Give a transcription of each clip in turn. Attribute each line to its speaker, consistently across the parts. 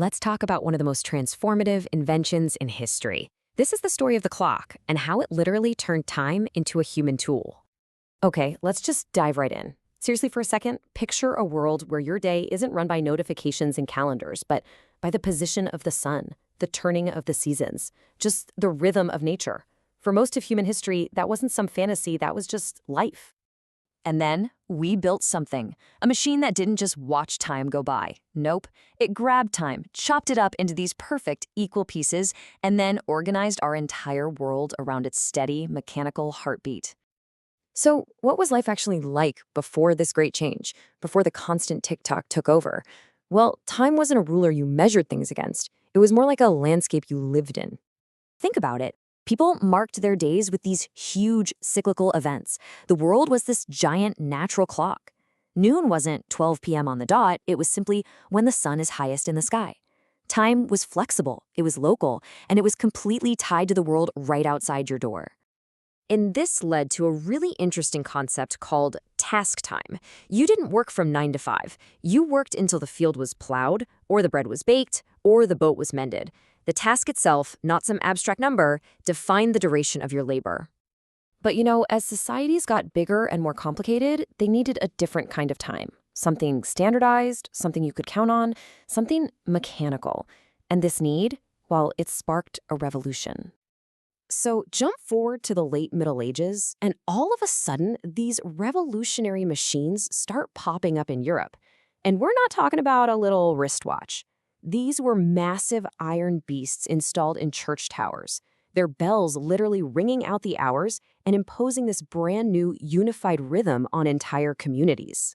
Speaker 1: let's talk about one of the most transformative inventions in history. This is the story of the clock and how it literally turned time into a human tool. Okay, let's just dive right in. Seriously, for a second, picture a world where your day isn't run by notifications and calendars, but by the position of the sun, the turning of the seasons, just the rhythm of nature. For most of human history, that wasn't some fantasy, that was just life. And then we built something, a machine that didn't just watch time go by. Nope, it grabbed time, chopped it up into these perfect equal pieces, and then organized our entire world around its steady, mechanical heartbeat. So what was life actually like before this great change, before the constant tick-tock took over? Well, time wasn't a ruler you measured things against. It was more like a landscape you lived in. Think about it. People marked their days with these huge cyclical events. The world was this giant natural clock. Noon wasn't 12 p.m. on the dot, it was simply when the sun is highest in the sky. Time was flexible, it was local, and it was completely tied to the world right outside your door. And this led to a really interesting concept called task time. You didn't work from 9 to 5. You worked until the field was plowed, or the bread was baked, or the boat was mended. The task itself, not some abstract number, defined the duration of your labor. But as societies got bigger and more complicated, they needed a different kind of time. Something standardized, something you could count on, something mechanical. And this need, well, it sparked a revolution. So jump forward to the late Middle Ages, and all of a sudden, these revolutionary machines start popping up in Europe. And we're not talking about a little wristwatch. These were massive iron beasts installed in church towers, their bells literally ringing out the hours and imposing this brand new unified rhythm on entire communities.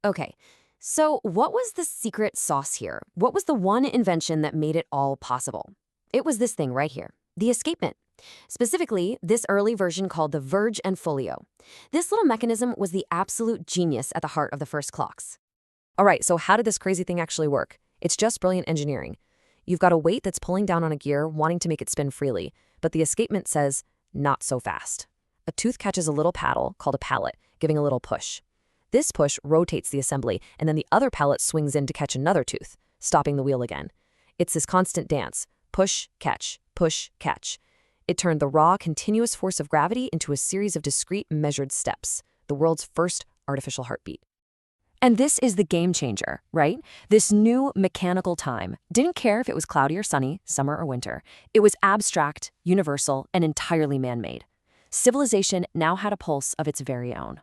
Speaker 1: Okay, so what was the secret sauce here? What was the one invention that made it all possible? It was this thing right here, the escapement. Specifically, this early version called the verge and folio. This little mechanism was the absolute genius at the heart of the first clocks. All right, so how did this crazy thing actually work? It's just brilliant engineering. You've got a weight that's pulling down on a gear, wanting to make it spin freely, but the escapement says, not so fast. A tooth catches a little paddle, called a pallet, giving a little push. This push rotates the assembly, and then the other pallet swings in to catch another tooth, stopping the wheel again. It's this constant dance, push, catch, push, catch. It turned the raw, continuous force of gravity into a series of discrete, measured steps, the world's first artificial heartbeat. And this is the game changer, right? This new mechanical time didn't care if it was cloudy or sunny, summer or winter. It was abstract, universal, and entirely man-made. Civilization now had a pulse of its very own.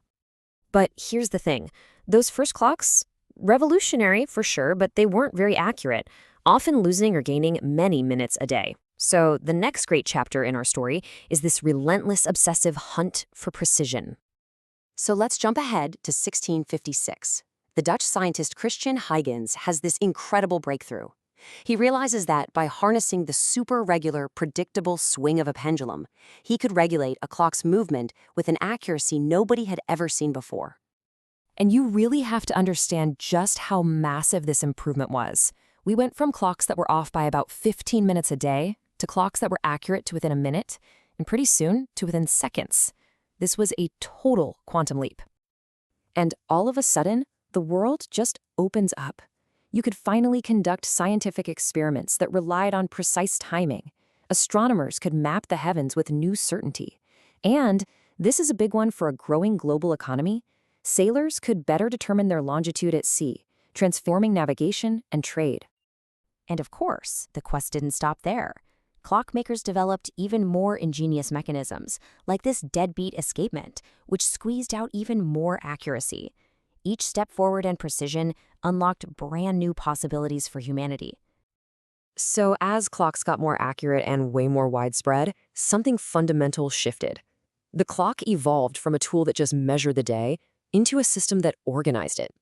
Speaker 1: But here's the thing. Those first clocks, revolutionary for sure, but they weren't very accurate, often losing or gaining many minutes a day. So the next great chapter in our story is this relentless, obsessive hunt for precision. So let's jump ahead to 1656. The Dutch scientist Christian Huygens has this incredible breakthrough. He realizes that by harnessing the super-regular, predictable swing of a pendulum, he could regulate a clock's movement with an accuracy nobody had ever seen before. And you really have to understand just how massive this improvement was. We went from clocks that were off by about 15 minutes a day to clocks that were accurate to within a minute, and pretty soon to within seconds. This was a total quantum leap. And all of a sudden, the world just opens up. You could finally conduct scientific experiments that relied on precise timing. Astronomers could map the heavens with new certainty. And this is a big one for a growing global economy. Sailors could better determine their longitude at sea, transforming navigation and trade. And of course, the quest didn't stop there. Clockmakers developed even more ingenious mechanisms, like this deadbeat escapement, which squeezed out even more accuracy. Each step forward in precision unlocked brand new possibilities for humanity. So as clocks got more accurate and way more widespread, something fundamental shifted. The clock evolved from a tool that just measured the day into a system that organized it.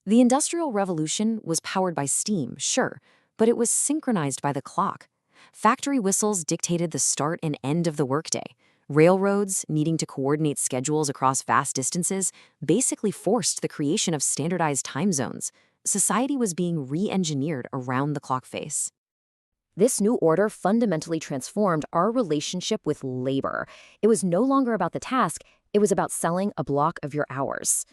Speaker 1: The Industrial Revolution was powered by steam, sure, but it was synchronized by the clock. Factory whistles dictated the start and end of the workday. Railroads, needing to coordinate schedules across vast distances, basically forced the creation of standardized time zones. Society was being re-engineered around the clock face. This new order fundamentally transformed our relationship with labor. It was no longer about the task, it was about selling a block of your hours.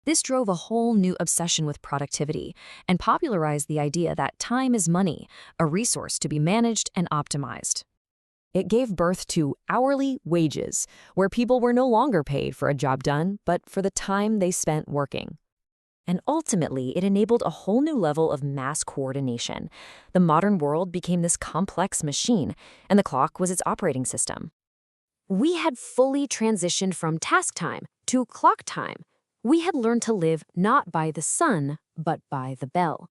Speaker 2: This drove a whole new obsession with productivity and popularized the idea that time is money, a resource to be managed and optimized. It gave birth to hourly wages, where people were no longer paid for a job done, but for the time they spent working. And ultimately, it enabled a whole new level of mass coordination. The modern world became this complex machine, and the clock was its operating system. We had fully transitioned from task time to clock time. We had learned to live not by the sun, but by the bell.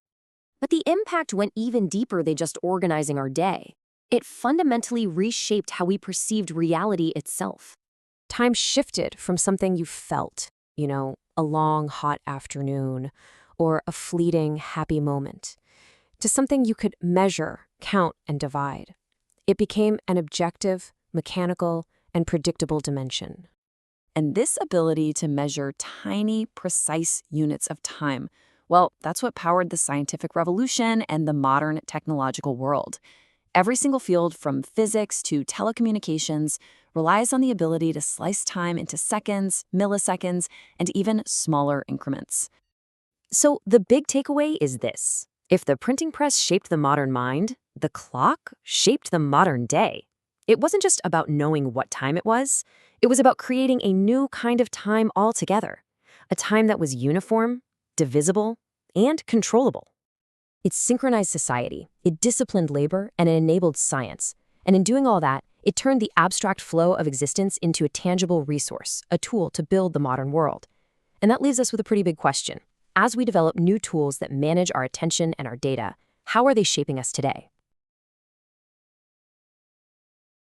Speaker 2: But the impact went even deeper than just organizing our day. It fundamentally reshaped how we perceived reality itself. Time shifted from something you felt, a long, hot afternoon, or a fleeting, happy moment, to something you could measure, count, and divide. It became an objective, mechanical, and predictable dimension.
Speaker 3: And this ability to measure tiny, precise units of time, well, that's what powered the scientific revolution and the modern technological world. Every single field, from physics to telecommunications, relies on the ability to slice time into seconds, milliseconds, and even smaller increments.
Speaker 1: So the big takeaway is this. If the printing press shaped the modern mind, the clock shaped the modern day. It wasn't just about knowing what time it was about creating a new kind of time altogether, a time that was uniform, divisible, and controllable. It synchronized society, it disciplined labor, and it enabled science. And in doing all that, it turned the abstract flow of existence into a tangible resource, a tool to build the modern world. And that leaves us with a pretty big question. As we develop new tools that manage our attention and our data, how are they shaping us today?